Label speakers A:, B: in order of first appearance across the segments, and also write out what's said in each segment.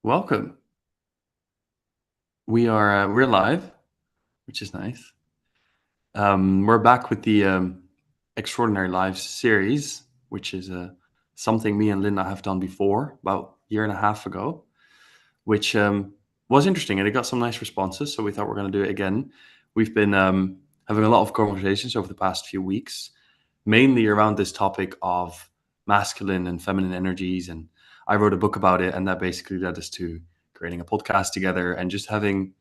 A: Welcome. We're live, which is nice. We're back with the Extraordinary Lives series, which is something me and Linda have done before about a year and a half ago, which was interesting and it got some nice responses. So we thought we're going to do it again. We've been having a lot of conversations over the past few weeks, mainly around this topic of masculine and feminine energies. And I wrote a book about it, and that basically led us to creating a podcast together and just having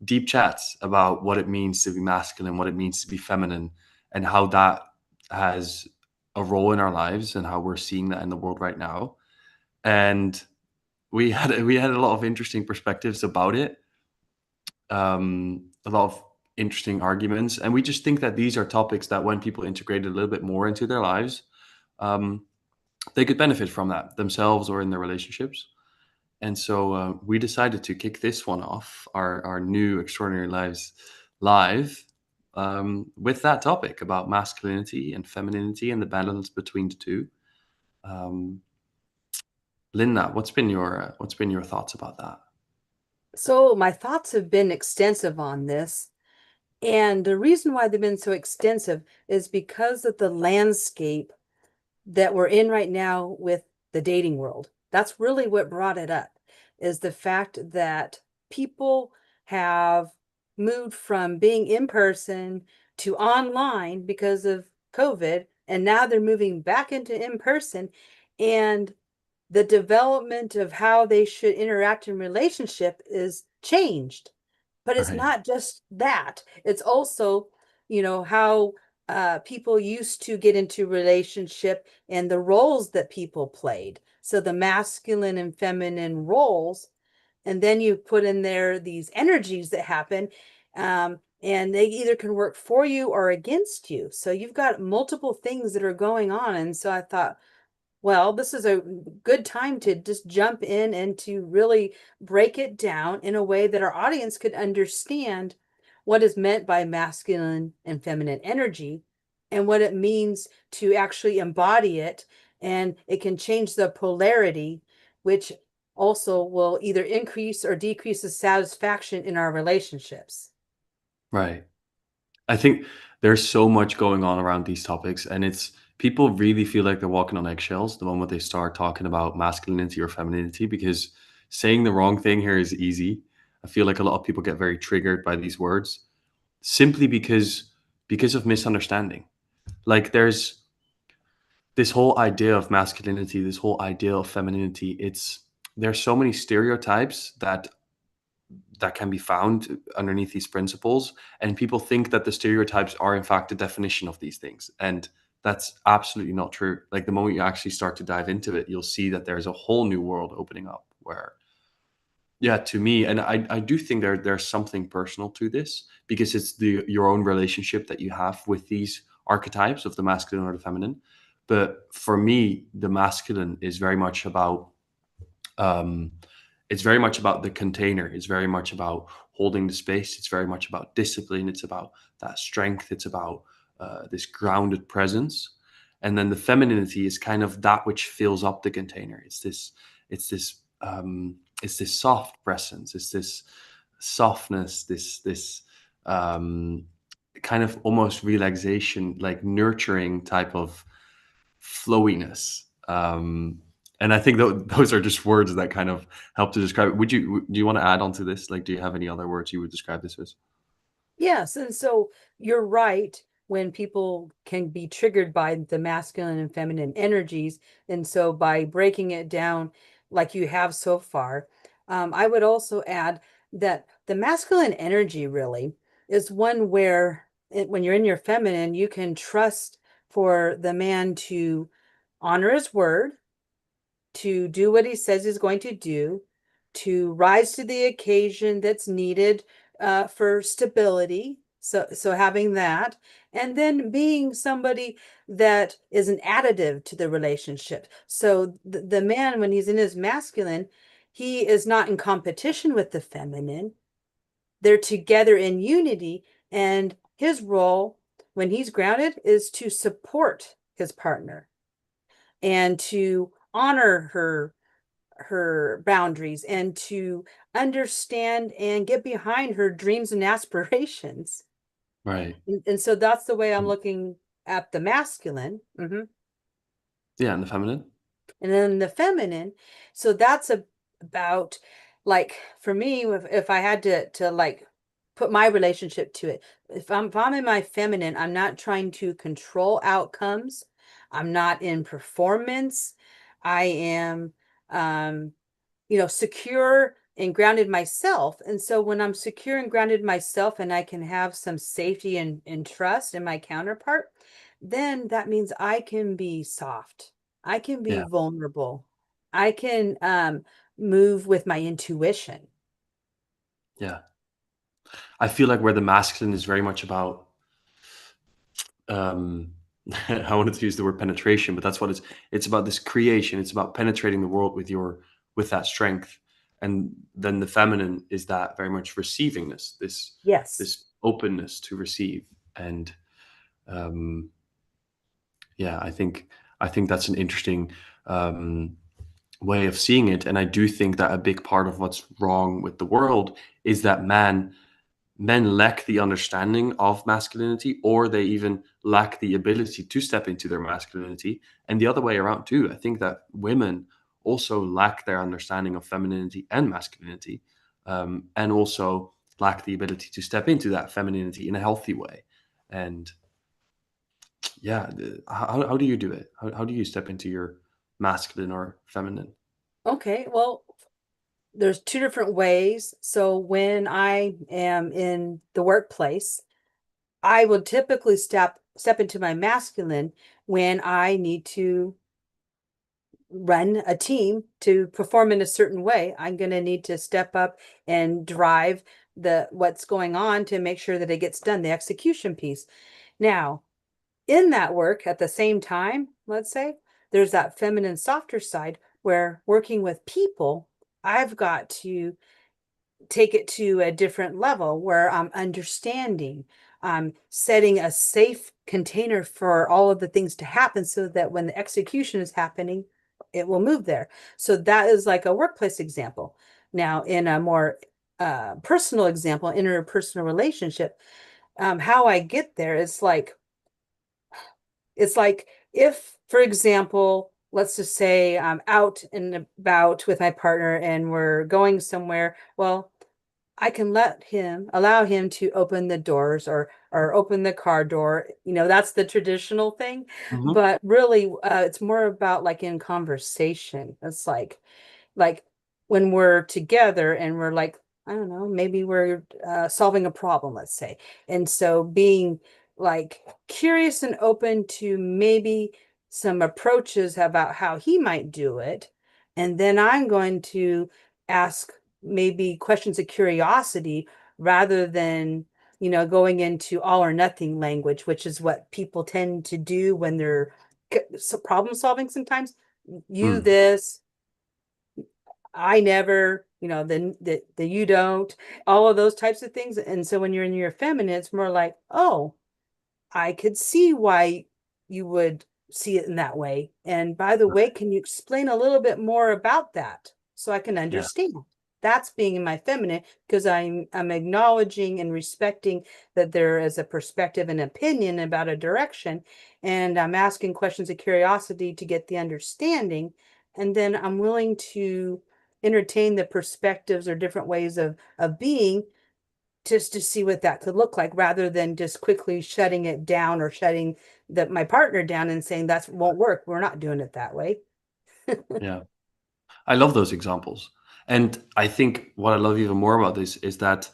A: deep chats about what it means to be masculine, what it means to be feminine, and how that has a role in our lives and how we're seeing that in the world right now. And we had a lot of interesting perspectives about it, a lot of interesting arguments, and we just think that these are topics that when people integrate a little bit more into their lives, um, they could benefit from that themselves or in their relationships. And so we decided to kick this one off, our new Extraordinary Lives live, with that topic about masculinity and femininity and the balance between the two. Um, Linda, what's been your thoughts about that?
B: So my thoughts have been extensive on this. And the reason why they've been so extensive is because of the landscape that we're in right now with the dating world. That's really what brought it up, is the fact that people have moved from being in person to online because of COVID, and now they're moving back into in person. And the development of how they should interact in relationship is changed. But it's
A: Right,
B: not just that. It's also, how people used to get into relationship and the roles that people played. So the masculine and feminine roles, and then you put in there these energies that happen, and they either can work for you or against you. So you've got multiple things that are going on. And so I thought, well, this is a good time to just jump in and to really break it down in a way that our audience could understand what is meant by masculine and feminine energy and what it means to actually embody it. And it can change the polarity, which also will either increase or decrease the satisfaction in our relationships.
A: right. I think there's so much going on around these topics, and it's people really feel like they're walking on eggshells the moment they start talking about masculinity or femininity because saying the wrong thing here is easy. I feel like a lot of people get very triggered by these words simply because of misunderstanding. Like there's this whole idea of masculinity, this whole idea of femininity. It's there's so many stereotypes that can be found underneath these principles, and people think that the stereotypes are in fact the definition of these things, and that's absolutely not true. Like the moment you actually start to dive into it, you'll see that there's a whole new world opening up where, yeah, to me, and I do think there's something personal to this because it's the your own relationship that you have with these archetypes of the masculine or the feminine. But for me, the masculine is very much about um, it's very much about the container. It's very much about holding the space. It's very much about discipline. It's about that strength. It's about this grounded presence. And then the femininity is kind of that which fills up the container. It's this, it's this soft presence. It's this softness. This um, kind of almost relaxation, like nurturing type of flowiness. And I think those are just words that kind of help to describe it. Do you want to add on to this? Like, do you have any other words you would describe this as?
B: Yes, and so you're right when people can be triggered by the masculine and feminine energies. And so by breaking it down like you have so far, I would also add that the masculine energy really is one where when you're in your feminine, you can trust for the man to honor his word, to do what he says he's going to do, to rise to the occasion that's needed for stability. So having that, and then being somebody that is an additive to the relationship. So the man, when he's in his masculine, he is not in competition with the feminine. They're together in unity, and his role when he's grounded is to support his partner and to honor her her boundaries and to understand and get behind her dreams and aspirations.
A: Right.
B: And so that's the way I'm
A: Mm.
B: looking at the masculine.
A: Yeah, and the feminine?
B: And then the feminine, so that's about, like, for me, if I had to like put my relationship to it, if I'm in my feminine, I'm not trying to control outcomes. I'm not in performance. I am um secure and grounded myself. And so when I'm secure and grounded myself and I can have some safety and trust in my counterpart, then that means I can be soft. I can be
A: Yeah,
B: vulnerable. I can move with my intuition.
A: yeah. I feel like where the masculine is very much about, um I wanted to use the word penetration, but that's what it's about, this creation. It's about penetrating the world with that strength. And then the feminine is that very much receivingness,
B: Yes.
A: this openness to receive. And um yeah, I think that's an interesting um way of seeing it. And I do think that a big part of what's wrong with the world is that men lack the understanding of masculinity, or they even lack the ability to step into their masculinity. And the other way around too, I think that women also lack their understanding of femininity and masculinity, and also lack the ability to step into that femininity in a healthy way. And yeah, how do you do it? How do you step into your masculine or feminine?
B: Okay. Well, there's two different ways. So when I am in the workplace, I will typically step into my masculine when I need to run a team to perform in a certain way. I'm going to need to step up and drive the what's going on to make sure that it gets done, the execution piece. Now, in that work at the same time, let's say, there's that feminine softer side where working with people, I've got to take it to a different level where I'm understanding, I'm setting a safe container for all of the things to happen so that when the execution is happening, it will move there. So that is like a workplace example. Now, in a more personal example, interpersonal relationship, how I get there is like, it's like if, for example, let's just say I'm out and about with my partner and we're going somewhere. Well, I can allow him to open the doors or open the car door. That's the traditional thing.
A: Mhm.
B: But really, it's more about like in conversation. It's like when we're together and we're like, I don't know, maybe we're solving a problem, let's say. And so being like curious and open to maybe some approaches about how he might do it. And then I'm going to ask maybe questions of curiosity rather than, going into all or nothing language, which is what people tend to do when they're problem solving sometimes. You
A: Mm.
B: this, I never, the you don't, all of those types of things. And so when you're in your feminine, it's more like, oh, I could see why you would see it in that way. And by the way, can you explain a little bit more about that so I can
A: Yeah,
B: understand? That's being in my feminine because I'm acknowledging and respecting that there is a perspective and opinion about a direction, and I'm asking questions of curiosity to get the understanding, and then I'm willing to entertain the perspectives or different ways of being just to see what that could look like rather than just quickly shutting it down or shutting my partner down and saying that won't work. We're not doing it that way.
A: yeah. I love those examples. And I think what I love even more about this is that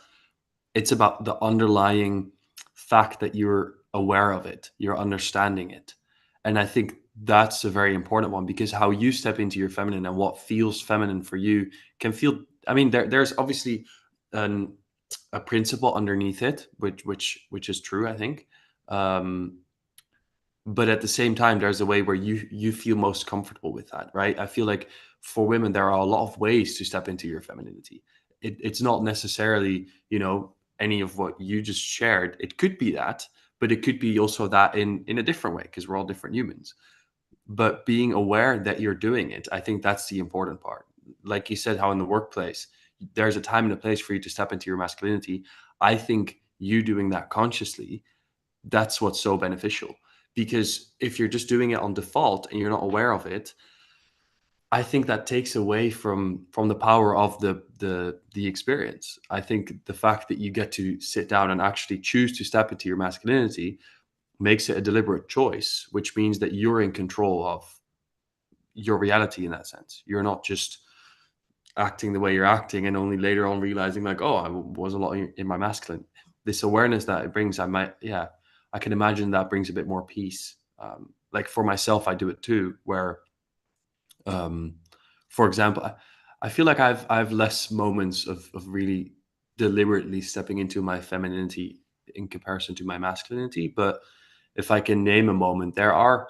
A: it's about the underlying fact that you're aware of it, you're understanding it. And I think that's a very important one, because how you step into your feminine and what feels feminine for you can feel, I mean, there's obviously an, a principle underneath it, which is true, I think. Um, but at the same time, there's a way where you feel most comfortable with that, right? I feel like for women there are a lot of ways to step into your femininity. It's not necessarily, any of what you just shared. It could be that, but it could be also that in a different way, because we're all different humans. But being aware that you're doing it, I think that's the important part. like you said, how in the workplace there's a time and a place for you to step into your masculinity. I think you doing that consciously, that's what's so beneficial. Because if you're just doing it on default and you're not aware of it, I think that takes away from the power of the experience. I think the fact that you get to sit down and actually choose to step into your masculinity makes it a deliberate choice, which means that you're in control of your reality in that sense. You're not just acting the way you're acting and only later on realizing like, oh, was a lot in my masculine. This awareness that it brings, yeah, I can imagine that brings a bit more peace. Like for myself, I do it too, where um, for example, I feel like I've less moments of really deliberately stepping into my femininity in comparison to my masculinity. But if I can name a moment, there are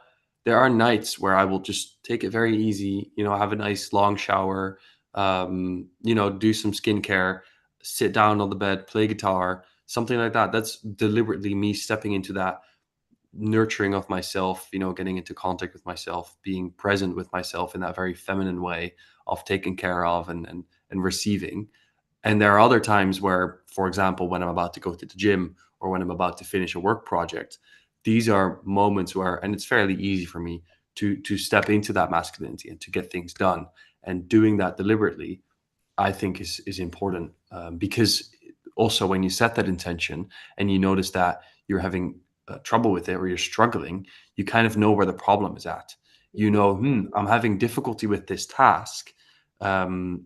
A: nights where I will just take it very easy, have a nice long shower, do some skincare, sit down on the bed, play guitar, something like that. That's deliberately me stepping into that nurturing of myself, getting into contact with myself, being present with myself in that very feminine way of taking care of and receiving. And there are other times where, for example, when I'm about to go to the gym or when I'm about to finish a work project, these are moments where, and it's fairly easy for me to step into that masculinity and to get things done. And doing that deliberately, I think is important, because also when you set that intention and you notice that you're having trouble with it or you're struggling, you kind of know where the problem is at. You
B: Mhm.
A: know, I'm having difficulty with this task, um,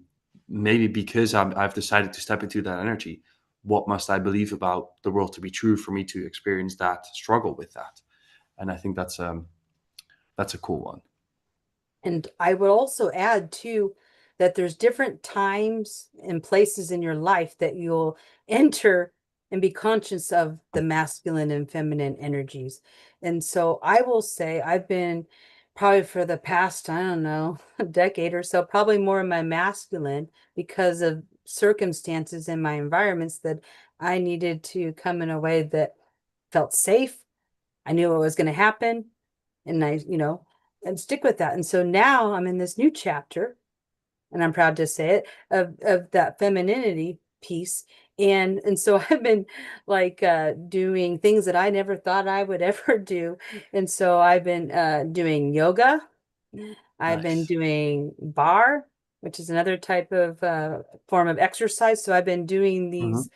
A: maybe because I've decided to step into that energy. What must I believe about the world to be true for me to experience that struggle with that? And I think that's a cool one.
B: And I would also add too that there's different times and places in your life that you'll enter and be conscious of the masculine and feminine energies. And so I will say I've been probably for the past, I don't know, a decade or so, probably more in my masculine because of circumstances in my environments that I needed to come in a way that felt safe. I knew what was going to happen and and stick with that. And so now I'm in this new chapter, and I'm proud to say it, of that femininity piece. And so I've been like doing things that I never thought I would ever do. And so I've been doing yoga. I've been
A: Nice.
B: doing bar, which is another type of form of exercise. So I've been doing
A: Hmm.
B: these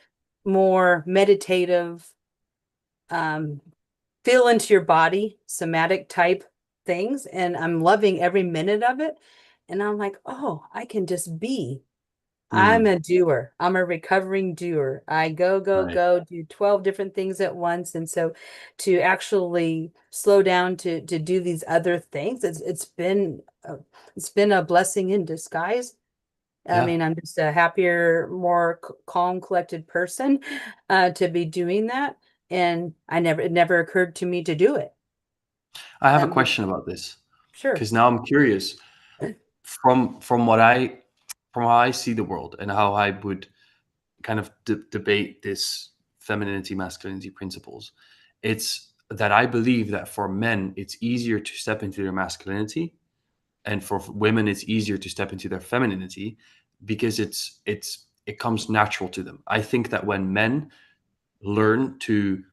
B: more meditative um, feel into your body, somatic type things. And I'm loving every minute of it. And I'm like, oh, I can just be. I'm
A: Mm,
B: a doer. I'm a recovering doer. I go, go,
A: right.
B: go, do 12 different things at once. And so to actually slow down to do these other things, it's been a blessing in disguise. I
A: Yeah.
B: mean, I'm just a happier, more calm, collected person to be doing that. And it never occurred to me to do it.
A: I have a
B: Um,
A: question about this
B: sure.
A: because now I'm curious from what from how I see the world and how I would kind of debate this femininity masculinity principles. It's that I believe that for men it's easier to step into their masculinity, and for women it's easier to step into their femininity because it comes natural to them. I think that when men learn to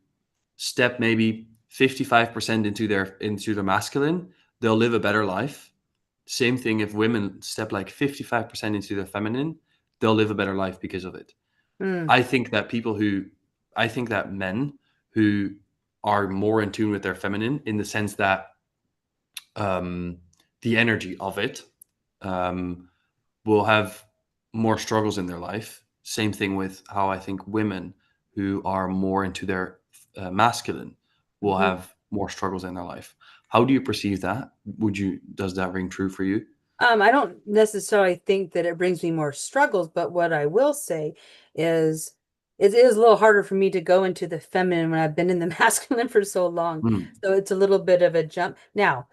A: step maybe 55% into their masculine, they'll live a better life. Same thing if women step like 55% into their feminine, they'll live a better life because of it.
B: Mm,
A: I think that people who I think that men who are more in tune with their feminine in the sense that um, the energy of it um, will have more struggles in their life. Same thing with how I think women who are more into their masculine will
B: mhm.
A: have more struggles in their life. How do you perceive that? Does that ring true for you?
B: I don't necessarily think that it brings me more struggles, but what I will say is it is a little harder for me to go into the feminine when I've been in the masculine for so long.
A: Mm,
B: So it's a little bit of a jump. Now,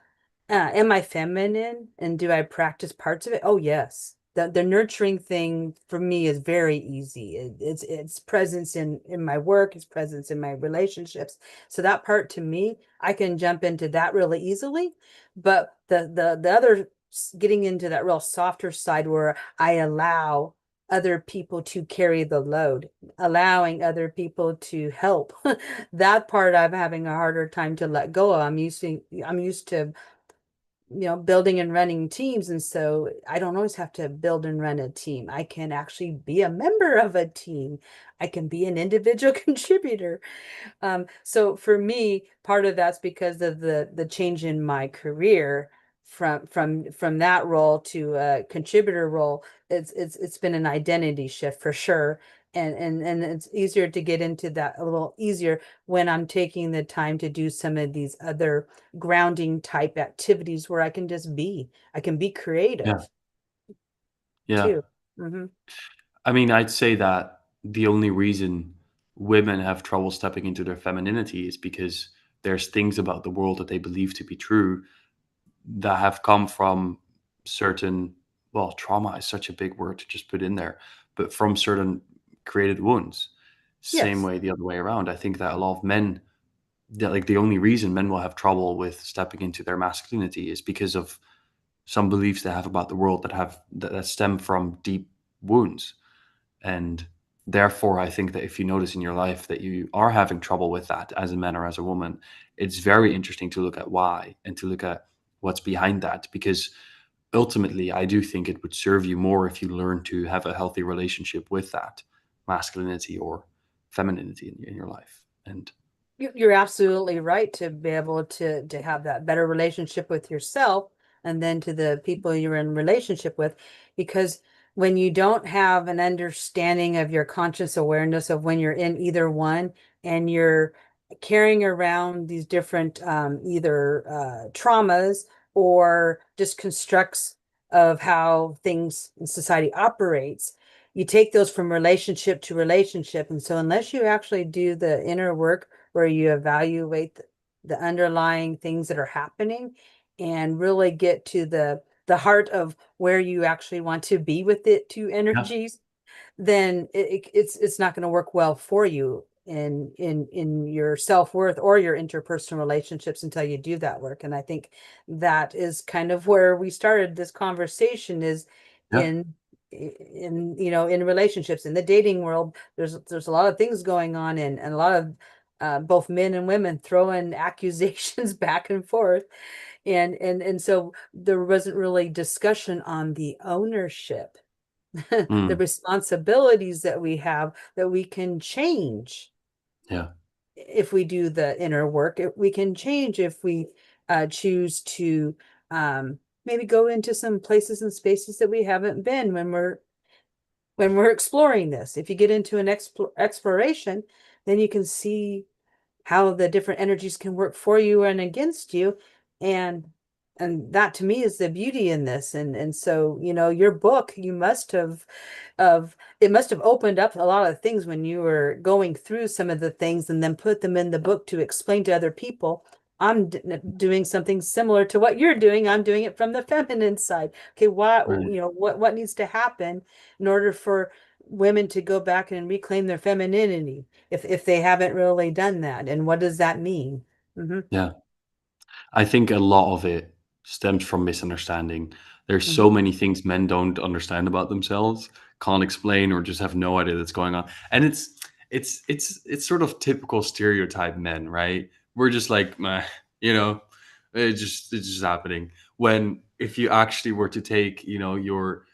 B: am I feminine and do I practice parts of it? Oh, yes. The nurturing thing for me is very easy. It's presence in my work, it's presence in my relationships. So that part to me, I can jump into that really easily. But the other getting into that real softer side where I allow other people to carry the load, allowing other people to help. That part I'm having a harder time to let go of. I'm used to, building and running teams. And so I don't always have to build and run a team. I can actually be a member of a team. I can be an individual contributor. So for me, part of that's because of the change in my career from that role to a contributor role. It's been an identity shift for sure. And it's easier to get into that a little easier when I'm taking the time to do some of these other grounding type activities where I can be
A: Yeah.
B: creative
A: Yeah.
B: too. Hmm.
A: I mean, I'd say that the only reason women have trouble stepping into their femininity is because there's things about the world that they believe to be true that have come from certain, well, trauma is such a big word to just put in there, but from certain created wounds. Same
B: Yes.
A: way the other way around. I think that a lot of men, like the only reason men will have trouble with stepping into their masculinity is because of some beliefs they have about the world that stem from deep wounds. And therefore, I think that if you notice in your life that you are having trouble with that as a man or as a woman, it's very interesting to look at why and to look at what's behind that. Because ultimately, I do think it would serve you more if you learn to have a healthy relationship with that masculinity or femininity in your life. And
B: You're absolutely right to be able to have that better relationship with yourself and then to the people you're in relationship with, because when you don't have an understanding of your conscious awareness of when you're in either one and you're carrying around these different either traumas or just constructs of how things in society operates, you take those from relationship to relationship. And so unless you actually do the inner work where you evaluate the underlying things that are happening and really get to the heart of where you actually want to be with the two
A: yeah,
B: energies, then it's not going to work well for you in your self-worth or your interpersonal relationships until you do that work. And I think that is kind of where we started this conversation is
A: yeah,
B: in relationships in the dating world. There's a lot of things going on and a lot of both men and women throwing accusations back and forth, and so there wasn't really discussion on the ownership, the
A: mm,
B: responsibilities that we have that we can change
A: yeah,
B: if we do the inner work. We can change if we choose to maybe go into some places and spaces that we haven't been when we're exploring this. If you get into an exploration, then you can see how the different energies can work for you and against you, and that to me is the beauty in this. And so your book, you must have of it must have opened up a lot of things when you were going through some of the things and then put them in the book to explain to other people. I'm doing something similar to what you're doing. I'm doing it from the feminine side. Okay, why,
A: right.
B: what needs to happen in order for women to go back and reclaim their femininity if they haven't really done that, and what does that mean? Hmm.
A: Yeah. I think a lot of it stems from misunderstanding. There's so
B: Hmm.
A: many things men don't understand about themselves, can't explain, or just have no idea that's going on. And it's sort of typical stereotype men, right? We're just like, meh, you know, it's just happening. When if you actually were to take, your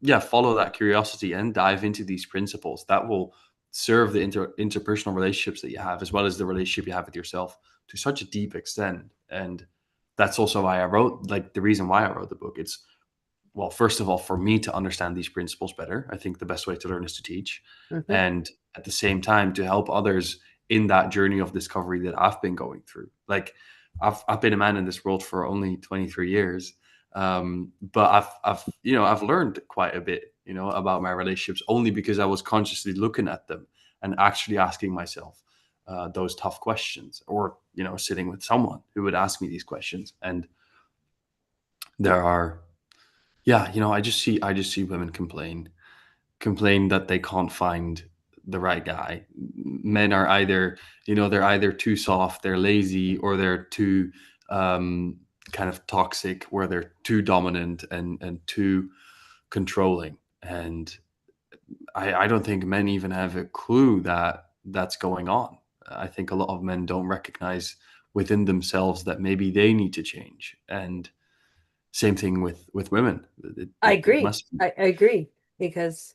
A: yeah, follow that curiosity and dive into these principles, that will serve the interpersonal relationships that you have, as well as the relationship you have with yourself to such a deep extent. And that's also why I wrote, like, the reason why I wrote the book. It's, well, first of all, for me to understand these principles better. I think the best way to learn is to teach.
B: Hmm.
A: And at the same time, to help others in that journey of discovery that I've been going through. Like, I've been a man in this world for only 23 years. But I've learned quite a bit, about my relationships only because I was consciously looking at them and actually asking myself those tough questions, or, sitting with someone who would ask me these questions. And there are, yeah, I just see women complain that they can't find the right guy. Men are either, they're either too soft, they're lazy, or they're too kind of toxic, where they're too dominant and too controlling. And I don't think men even have a clue that that's going on. I think a lot of men don't recognize within themselves that maybe they need to change. And same thing with women.
B: I
A: It
B: agree.
A: must be.
B: I agree because,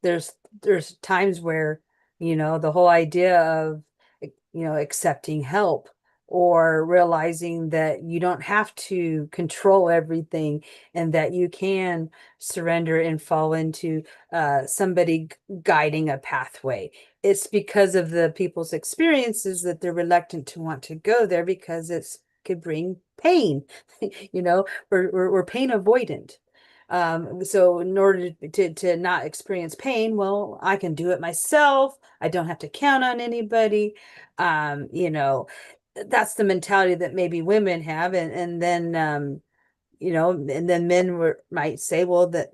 B: there's there's times where, the whole idea of, accepting help or realizing that you don't have to control everything and that you can surrender and fall into somebody guiding a pathway. It's because of the people's experiences that they're reluctant to want to go there because it's could bring pain. We're pain avoidant. So in order to not experience pain, well, I can do it myself. I don't have to count on anybody. Um, you know, that's the mentality that maybe women have, and then and then men might say, well, that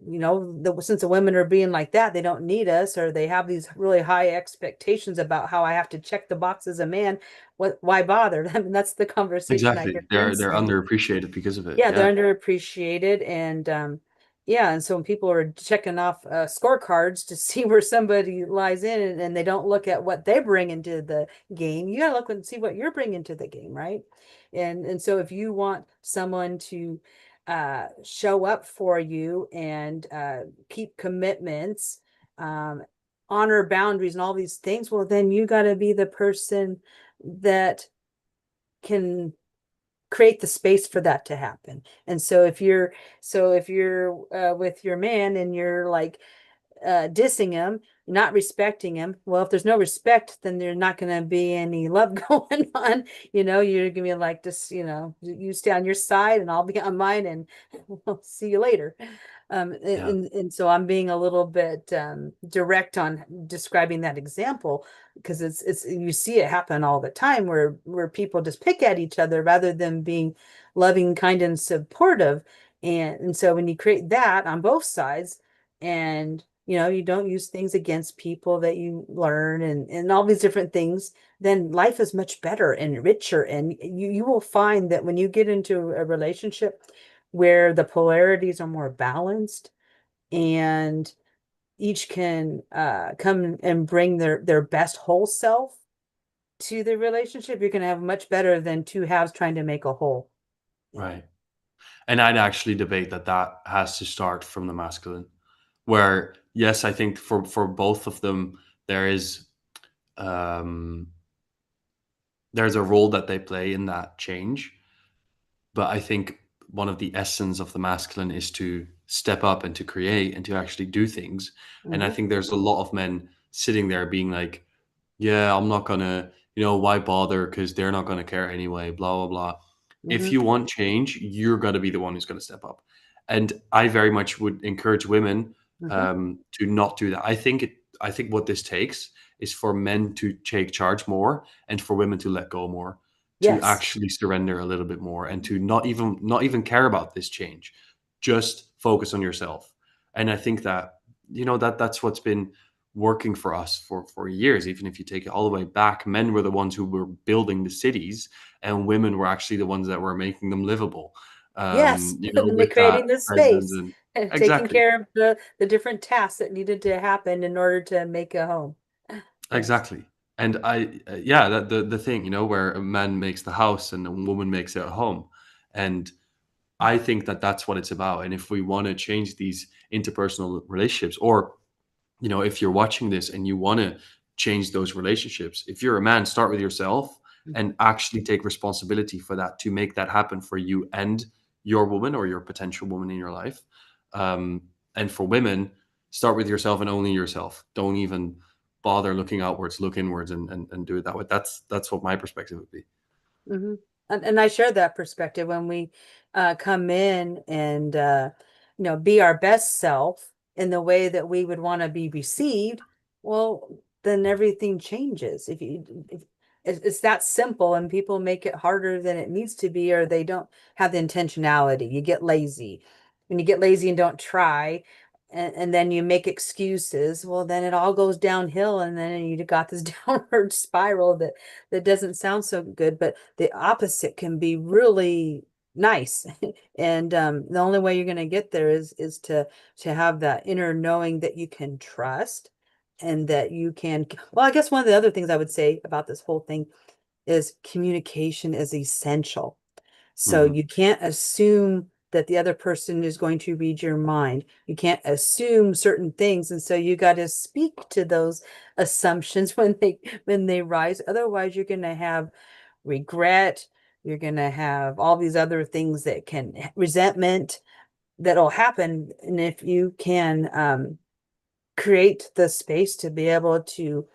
B: since the women are being like that, they don't need us, or they have these really high expectations about how I have to check the box as a man. Why bother? I mean, that's the conversation I
A: Exactly.
B: hear men
A: They're
B: saying.
A: underappreciated because of it.
B: Yeah,
A: Yeah.
B: they're underappreciated, and yeah, and so when people are checking off scorecards to see where somebody lies in, and they don't look at what they bring into the game, you gotta look and see what you're bringing to the game, right? And so if you want someone to show up for you and keep commitments, um, honor boundaries, and all these things, well, then you got to be the person that can create the space for that to happen. And so if you're with your man and you're like dissing him, not respecting him, well, if there's no respect, then there's not going to be any love going on. You're going to be like, just, you stay on your side and I'll be on mine, and we'll see you later. And,
A: Yeah.
B: and so I'm being a little bit direct on describing that example, because it's you see it happen all the time where people just pick at each other rather than being loving, kind, and supportive. And so when you create that on both sides, and you don't use things against people that you learn, and all these different things, then life is much better and richer. And you will find that when you get into a relationship where the polarities are more balanced, and each can come and bring their best whole self to the relationship, you're going to have much better than two halves trying to make a whole. Yeah.
A: Right. And I'd actually debate that that has to start from the masculine, where yes, I think for both of them there is um, there's a role that they play in that change. But I think one of the essence of the masculine is to step up and to create and to actually do things. And I
B: Hmm.
A: think there's a lot of men sitting there being like, yeah, I'm not gonna, why bother? Because they're not gonna care anyway, blah, blah, blah. If
B: Hmm.
A: you want change, you're gonna be the one who's gonna step up. And I very much would encourage women
B: Hmm.
A: to not do that. I think what this takes is for men to take charge more and for women to let go more, to
B: Yes.
A: actually surrender a little bit more and to not even care about this change. Just focus on yourself. And I think that, that's what's been working for us for years. Even if you take it all the way back, men were the ones who were building the cities, and women were actually the ones that were making them livable.
B: Yes.
A: With that
B: Creating the
A: president
B: space
A: and
B: and taking
A: exactly,
B: care of the different tasks that needed to happen in order to make a home. Yes.
A: exactly. And yeah, that the thing, where a man makes the house and a woman makes it a home, and I think that that's what it's about. And if we want to change these interpersonal relationships, or if you're watching this and you want to change those relationships, if you're a man, start with yourself and actually take responsibility for that to make that happen for you and your woman or your potential woman in your life. Um, and for women, start with yourself and only yourself. Don't even bother looking outwards, look inwards, and do it that way. That's what my perspective would be.
B: Hmm. And I share that perspective when we come in and be our best self in the way that we would want to be received. Well, then everything changes. If it's that simple, and people make it harder than it needs to be, or they don't have the intentionality. You get lazy. When you get lazy and don't try, and then you make excuses, well, then it all goes downhill, and then you got this downward spiral that doesn't sound so good. But the opposite can be really nice. And the only way you're going to get there is to have that inner knowing that you can trust and that you can, well, I guess one of the other things I would say about this whole thing is communication is essential. So
A: Mhm.
B: you can't assume that the other person is going to read your mind. You can't assume certain things, and so you got to speak to those assumptions when they rise. Otherwise, you're going to have regret. You're going to have all these other things that can resentment that'll happen. And if you can create the space to be able to,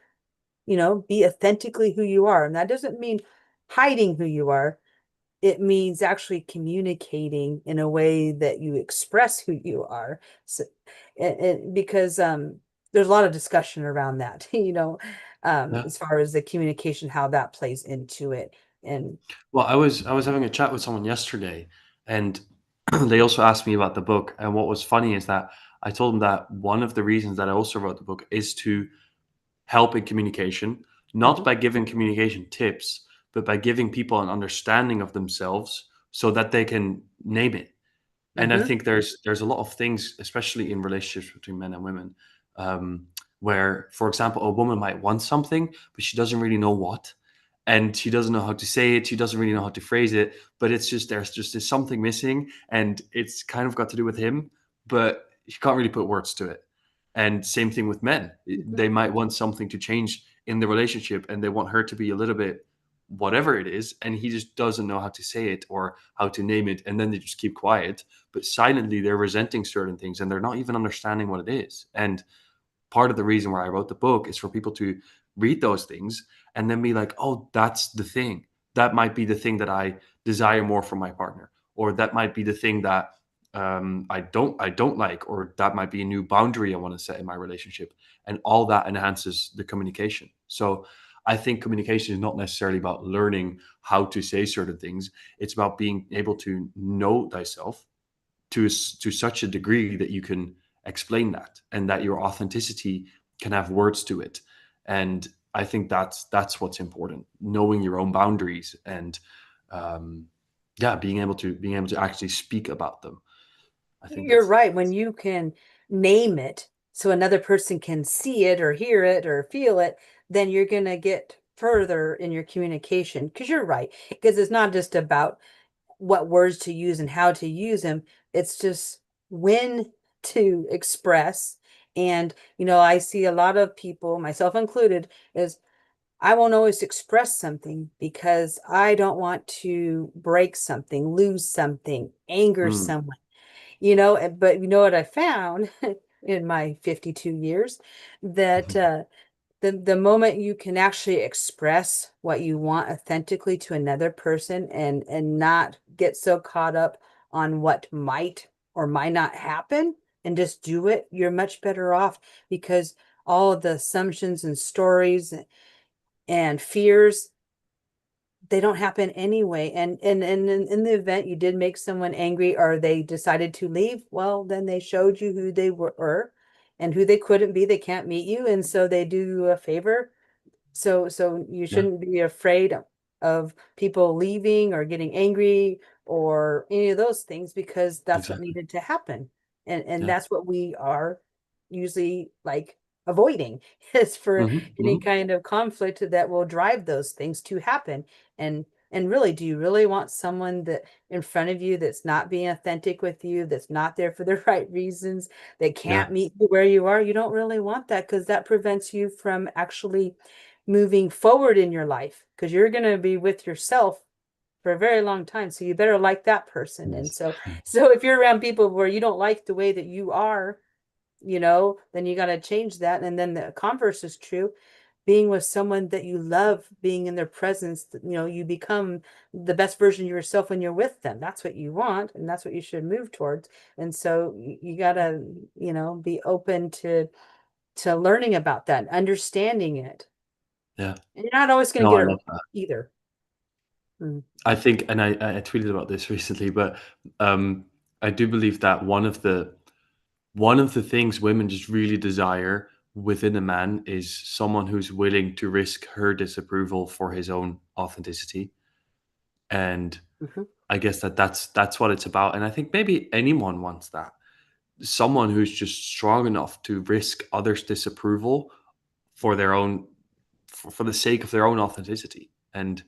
B: be authentically who you are, and that doesn't mean hiding who you are, it means actually communicating in a way that you express who you are. So, because there's a lot of discussion around that,
A: Yeah.
B: as far as the communication, how that plays into it. And
A: Well, I was having a chat with someone yesterday, and they also asked me about the book. And what was funny is that I told them that one of the reasons that I also wrote the book is to help in communication, not
B: mhm,
A: by giving communication tips, but by giving people an understanding of themselves so that they can name it. And I
B: mhm,
A: think there's a lot of things, especially in relationships between men and women, um, where, for example, a woman might want something, but she doesn't really know what, and she doesn't know how to say it. She doesn't really know how to phrase it. But it's just there's something missing, and it's kind of got to do with him, but she can't really put words to it. And same thing with men.
B: mhm.
A: They might want something to change in the relationship, and they want her to be a little bit whatever it is, and he just doesn't know how to say it or how to name it, and then they just keep quiet, but silently they're resenting certain things and they're not even understanding what it is. And part of the reason why I wrote the book is for people to read those things and then be like, oh, that's the thing. That might be the thing that I desire more from my partner, or that might be the thing that I don't like, or that might be a new boundary I want to set in my relationship, and all that enhances the communication. So I think communication is not necessarily about learning how to say certain things. It's about being able to know thyself to such a degree that you can explain that and that your authenticity can have words to it. And I think that's what's important, knowing your own boundaries and um yeah, being able to actually speak about them. I think
B: You're
A: that's
B: right. When you can name it so another person can see it or hear it or feel it, then you're going to get further in your communication. Because you're right. Because it's not just about what words to use and how to use them. It's just when to express. And, I see a lot of people, myself included, is I won't always express something because I don't want to break something, lose something, anger
A: mm,
B: someone. But you know what I found in my 52 years, that the moment you can actually express what you want authentically to another person and not get so caught up on what might or might not happen and just do it, you're much better off, because all of the assumptions and stories and fears, they don't happen anyway. And in the event you did make someone angry or they decided to leave, well, then they showed you who they were and who they couldn't be. They can't meet you, and so they do you a favor. So you
A: yeah,
B: shouldn't be afraid of people leaving or getting angry or any of those things, because that's what
A: exactly.
B: needed to happen. And
A: Yeah.
B: that's what we are usually like avoiding is for
A: Hmm.
B: any
A: Hmm.
B: kind of conflict that will drive those things to happen. And really, do you really want someone that in front of you that's not being authentic with you, that's not there for the right reasons, that
A: Yeah.
B: can't meet you where you are? You don't really want that, because that prevents you from actually moving forward in your life, because you're going to be with yourself for a very long time. So you better like that person. And
A: Yes.
B: so if you're around people where you don't like the way that you are, then you got to change that. And then the converse is true. Being with someone that you love, being in their presence, you become the best version of yourself when you're with them. That's what you want, and that's what you should move towards. And so you got to, be open to learning about that, understanding it.
A: Yeah.
B: And you're not always going to
A: No,
B: get
A: I
B: it
A: love
B: right
A: that.
B: either. Mm.
A: I think, and I tweeted about this recently, but um, I do believe that one of the things women just really desire within a man is someone who's willing to risk her disapproval for his own authenticity. And
B: Mhm.
A: I guess that's what it's about, and I think maybe anyone wants that. Someone who's just strong enough to risk others' disapproval for their own for the sake of their own authenticity. And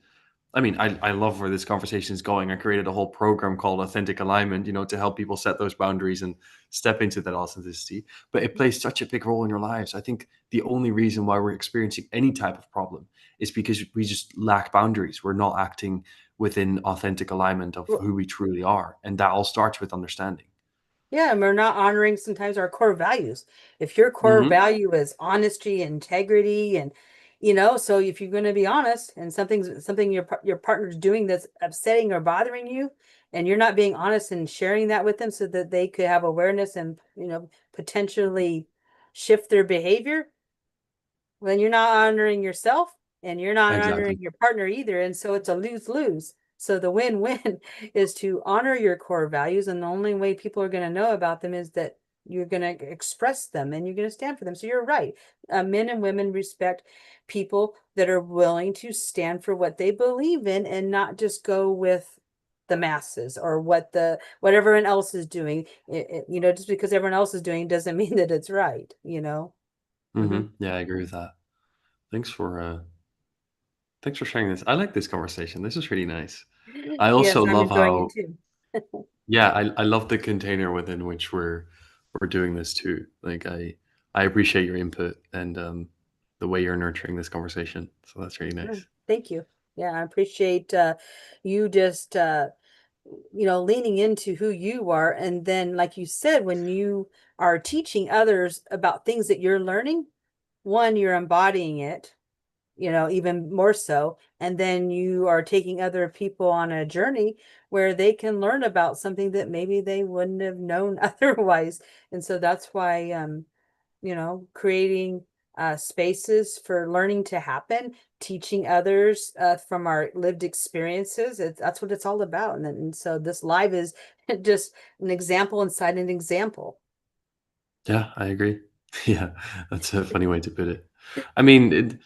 A: I mean, I love where this conversation is going. I created a whole program called Authentic Alignment, to help people set those boundaries and step into that authenticity. But it plays such a big role in your lives. I think the only reason why we're experiencing any type of problem is because we just lack boundaries. We're not acting within authentic alignment of
B: Well,
A: who we truly are. And that all starts with understanding.
B: yeah, and we're not honoring sometimes our core values. If your core
A: Hmm.
B: value is honesty, integrity, and so if you're going to be honest and something your partner's doing that's upsetting or bothering you, and you're not being honest and sharing that with them so that they could have awareness and, potentially shift their behavior, then you're not honoring yourself and you're not honoring
A: Exactly.
B: your partner either. And so it's a lose-lose. So the win-win is to honor your core values. And the only way people are going to know about them is that you're going to express them and you're going to stand for them. So you're right. Men and women respect people that are willing to stand for what they believe in and not just go with the masses or what everyone else is doing. Just because everyone else is doing doesn't mean that it's right.
A: Hmm.
B: Hmm.
A: Yeah, I agree with that. Thanks for uh, thanks for sharing this. I like this conversation. This is really nice. I
B: Yes,
A: also
B: I'm
A: love
B: enjoying it
A: how
B: too.
A: yeah, I love the container within which we're doing this too. Like I appreciate your input and the way you're nurturing this conversation. So that's really
B: Yeah,
A: nice.
B: thank you. Yeah, I appreciate you just leaning into who you are. And then, like you said, when you are teaching others about things that you're learning, one, you're embodying it, even more so. And then you are taking other people on a journey where they can learn about something that maybe they wouldn't have known otherwise. And so that's why creating spaces for learning to happen, teaching others from our lived experiences. That's what it's all about. And so this live is just an example inside an example.
A: Yeah, I agree. Yeah, that's a funny way to put it. I mean,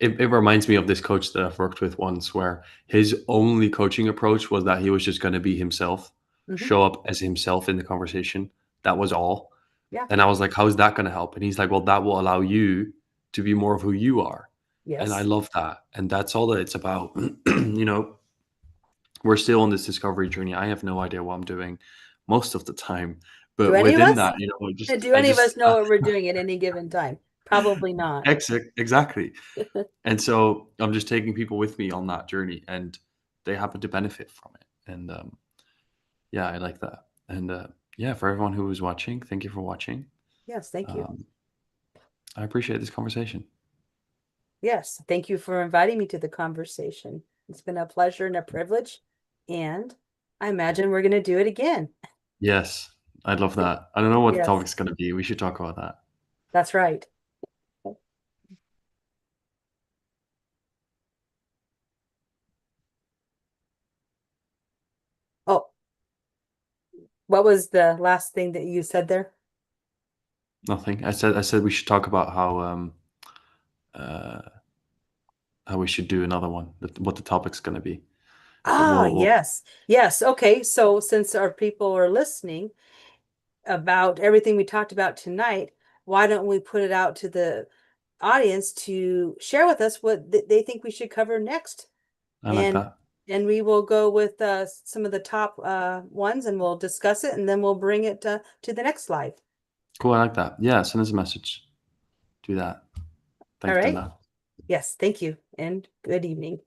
A: it reminds me of this coach that I've worked with once where his only coaching approach was that he was just going to be himself,
B: Hmm.
A: show up as himself in the conversation. That was all.
B: Yeah.
A: And I was like, "How's that gonna help?" And he's like, "Well, that will allow you to be more of who you are." And I
B: Yes.
A: love that. And that's all that it's about. You know, we're still on this discovery journey. I have no idea what I'm doing most of the time.
B: Do
A: But
B: any of
A: within
B: us?
A: that, I just
B: Do
A: I
B: any of
A: just
B: us know what we're doing at any given time? Probably not.
A: exactly. And so I'm just taking people with me on that journey and they happen to benefit from it. And yeah, I like that. And yeah, for everyone who was watching, thank you for watching.
B: Yes, thank you.
A: Um, I appreciate this conversation.
B: Yes, thank you for inviting me to the conversation. It's been a pleasure and a privilege, and I imagine we're going to do it again.
A: Yes, I'd love that. I don't know what the
B: Yes,
A: topic's gonna be. We should talk about that.
B: that's right. Oh, what was the last thing that you said there?
A: Nothing. I said we should talk about uh, how we should do another one, what the topic's gonna be. But
B: Ah,
A: we'll
B: yes. Yes. Okay. So since our people are listening about everything we talked about tonight, why don't we put it out to the audience to share with us what they think we should cover next?
A: I like
B: And
A: that.
B: and we will go with some of the top ones and we'll discuss it and then we'll bring it to the next live.
A: Cool, I like that. Yeah, send us a message. Do that.
B: All
A: Thanks,
B: right.
A: Brenda.
B: Yes. Thank you and good evening.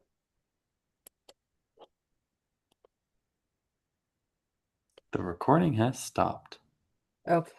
A: The recording has stopped.
B: Okay.